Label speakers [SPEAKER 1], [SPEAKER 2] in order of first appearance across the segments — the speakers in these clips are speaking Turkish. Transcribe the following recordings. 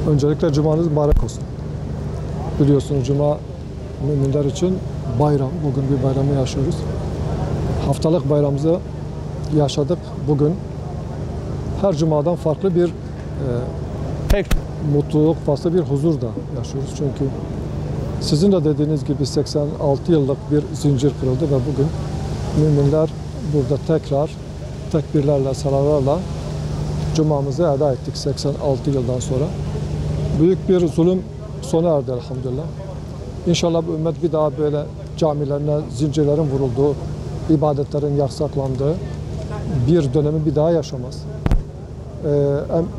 [SPEAKER 1] Öncelikle cumanız mübarek olsun. Biliyorsunuz cuma müminler için bayram. Bugün bir bayramı yaşıyoruz. Haftalık bayramımızı yaşadık bugün. Her cumadan farklı bir mutluluk, farklı bir huzur da yaşıyoruz. Çünkü sizin de dediğiniz gibi 86 yıllık bir zincir kırıldı ve bugün müminler burada tekrar tekbirlerle, salalarla cumamızı eda ettik 86 yıldan sonra. Büyük bir zulüm sona erdi elhamdülillah. İnşallah bu ümmet bir daha böyle camilerine zincirlerin vurulduğu, ibadetlerin yasaklandığı bir dönemi bir daha yaşamaz.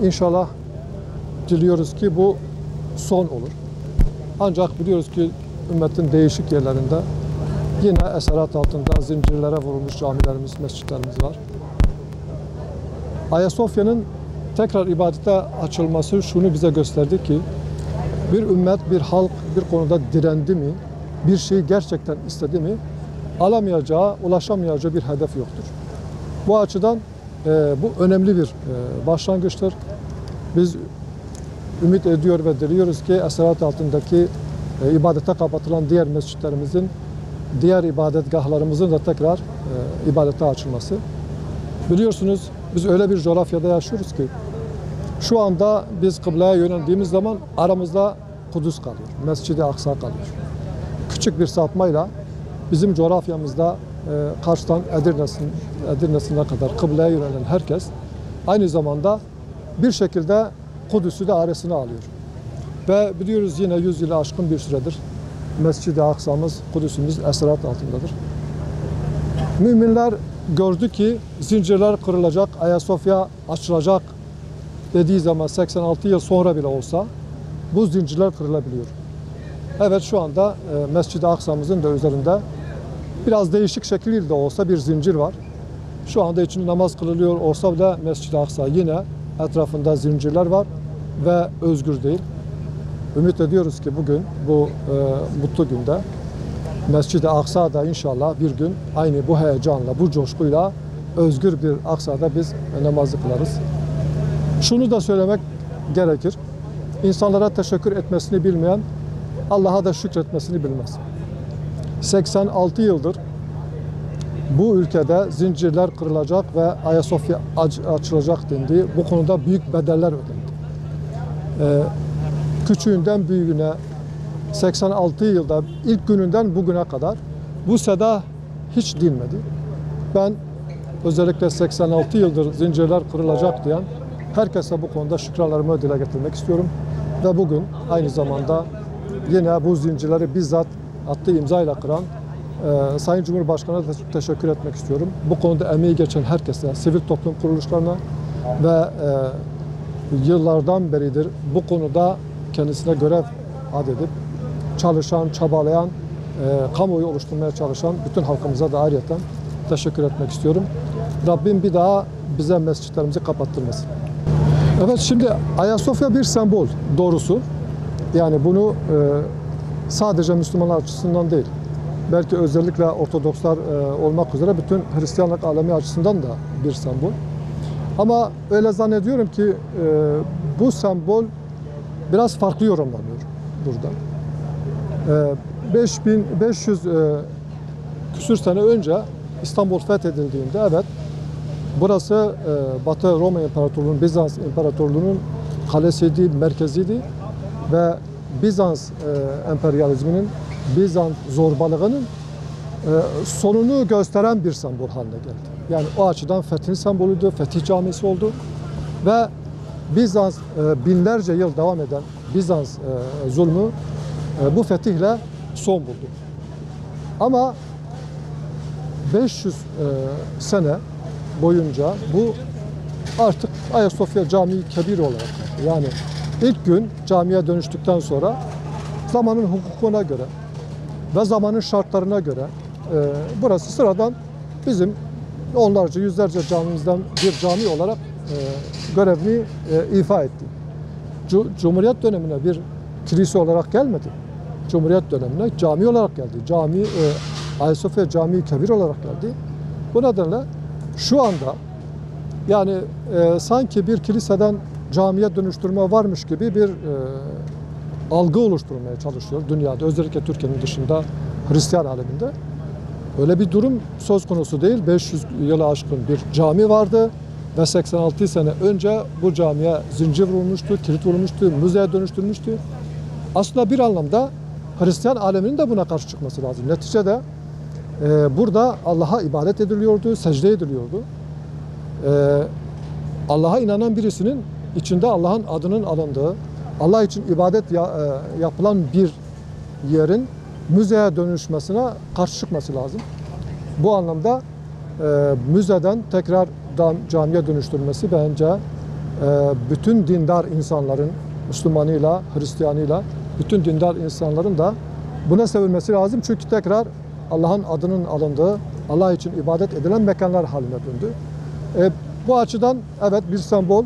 [SPEAKER 1] İnşallah diliyoruz ki bu son olur. Ancak biliyoruz ki ümmetin değişik yerlerinde yine esaret altında zincirlere vurulmuş camilerimiz, mescitlerimiz var. Ayasofya'nın tekrar ibadete açılması şunu bize gösterdi ki bir ümmet, bir halk bir konuda direndi mi, bir şeyi gerçekten istedi mi alamayacağı, ulaşamayacağı bir hedef yoktur. Bu açıdan bu önemli bir başlangıçtır. Biz ümit ediyor ve diliyoruz ki esaret altındaki ibadete kapatılan diğer mescitlerimizin, diğer ibadetgahlarımızın da tekrar ibadete açılması. Biliyorsunuz biz öyle bir coğrafyada yaşıyoruz ki şu anda biz kıbleye yöneldiğimiz zaman aramızda Kudüs kalıyor, Mescid-i Aksa kalıyor. Küçük bir sapmayla bizim coğrafyamızda Kars'tan Edirne'sine kadar kıbleye yönelen herkes aynı zamanda bir şekilde Kudüs'ü de arasına alıyor. Ve biliyoruz yine 100 yılı aşkın bir süredir Mescid-i Aksa'mız, Kudüs'ümüz esaret altındadır. Müminler gördü ki zincirler kırılacak, Ayasofya açılacak dediği zaman 86 yıl sonra bile olsa bu zincirler kırılabiliyor. Evet şu anda Mescid-i Aksa'mızın da üzerinde biraz değişik şekilde de olsa bir zincir var. Şu anda içinde namaz kılınıyor olsa bile Mescid-i Aksa yine etrafında zincirler var ve özgür değil. Ümit ediyoruz ki bugün bu mutlu günde Mescid-i Aksa'da inşallah bir gün aynı bu heyecanla, bu coşkuyla özgür bir Aksa'da biz namazı kılarız. Şunu da söylemek gerekir. İnsanlara teşekkür etmesini bilmeyen Allah'a da şükretmesini bilmez. 86 yıldır bu ülkede zincirler kırılacak ve Ayasofya açılacak dendi. Bu konuda büyük bedeller ödendi. Küçüğünden büyüğüne 86 yılda ilk gününden bugüne kadar bu seda hiç dinmedi. Ben özellikle 86 yıldır zincirler kırılacak diyen herkese bu konuda şükranlarımı dile getirmek istiyorum. Ve bugün aynı zamanda yine bu zincirleri bizzat attığı imzayla kıran Sayın Cumhurbaşkanı'na da teşekkür etmek istiyorum. Bu konuda emeği geçen herkese, sivil toplum kuruluşlarına ve yıllardan beridir bu konuda kendisine görev adedip çalışan, çabalayan, kamuoyu oluşturmaya çalışan bütün halkımıza da ayrıyeten teşekkür etmek istiyorum. Rabbim bir daha bize mescitlerimizi kapattırmasın. Evet, şimdi Ayasofya bir sembol doğrusu. Yani bunu sadece Müslümanlar açısından değil, belki özellikle Ortodokslar olmak üzere bütün Hristiyanlık alemi açısından da bir sembol. Ama öyle zannediyorum ki bu sembol biraz farklı yorumlanıyor burada. 5500 küsür sene önce İstanbul fethedildiğinde evet burası Batı Roma İmparatorluğu'nun, Bizans İmparatorluğu'nun kalesiydi, merkeziydi ve Bizans emperyalizminin, Bizans zorbalığının sonunu gösteren bir sembol haline geldi. Yani o açıdan fethin sembolüydü, Fetih Camisi oldu ve Bizans binlerce yıl devam eden Bizans zulmü bu fetihle son buldu. Ama 500 sene boyunca bu artık Ayasofya Camii Kebir olarak, yani ilk gün camiye dönüştükten sonra zamanın hukukuna göre ve zamanın şartlarına göre burası sıradan bizim onlarca yüzlerce camimizden bir cami olarak görevini ifa etti. Cumhuriyet dönemine bir kilise olarak gelmedi. Cumhuriyet dönemine cami olarak geldi. Ayasofya Camii Kebir olarak geldi. Bu nedenle şu anda yani sanki bir kiliseden camiye dönüştürme varmış gibi bir algı oluşturmaya çalışıyor dünyada. Özellikle Türkiye'nin dışında Hristiyan aleminde. Öyle bir durum söz konusu değil. 500 yılı aşkın bir cami vardı ve 86 sene önce bu camiye zincir vurulmuştu, kilit vurulmuştu, müzeye dönüştürülmüştü. Aslında bir anlamda Hristiyan aleminin de buna karşı çıkması lazım. Neticede burada Allah'a ibadet ediliyordu, secde ediliyordu. Allah'a inanan birisinin içinde Allah'ın adının alındığı, Allah için ibadet yapılan bir yerin müzeye dönüşmesine karşı çıkması lazım. Bu anlamda müzeden tekrar camiye dönüştürülmesi bence bütün dindar insanların, Müslümanıyla, Hristiyanıyla, bütün dindar insanların da buna sevinmesi lazım. Çünkü tekrar Allah'ın adının alındığı, Allah için ibadet edilen mekanlar haline döndü. Bu açıdan evet bir sembol,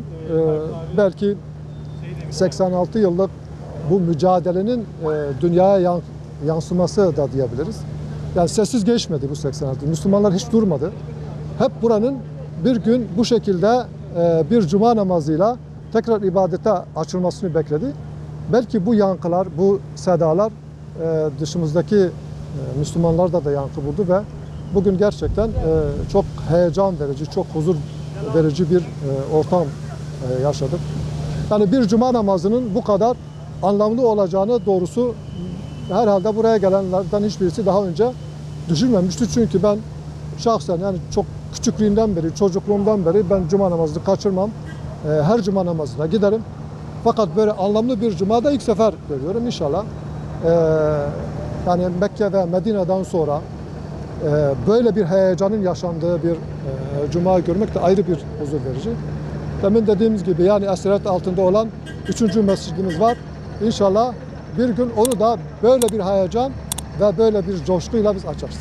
[SPEAKER 1] belki 86 yıllık bu mücadelenin dünyaya yansıması da diyebiliriz. Yani sessiz geçmedi bu 86. Müslümanlar hiç durmadı. Hep buranın bir gün bu şekilde bir cuma namazıyla tekrar ibadete açılmasını bekledi. Belki bu yankılar, bu sedalar dışımızdaki Müslümanlarda da yankı buldu ve bugün gerçekten çok heyecan verici, çok huzur verici bir ortam yaşadık. Yani bir cuma namazının bu kadar anlamlı olacağını doğrusu herhalde buraya gelenlerden hiçbirisi daha önce düşünmemişti. Çünkü ben şahsen yani çok küçüklüğümden beri, çocukluğumdan beri ben cuma namazını kaçırmam. Her cuma namazına giderim. Fakat böyle anlamlı bir cumada ilk sefer görüyorum inşallah. Yani Mekke ve Medine'den sonra böyle bir heyecanın yaşandığı bir cuma görmek de ayrı bir huzur verici. Demin dediğimiz gibi yani esaret altında olan 3. mescidimiz var. İnşallah bir gün onu da böyle bir heyecan ve böyle bir coşkuyla biz açarız.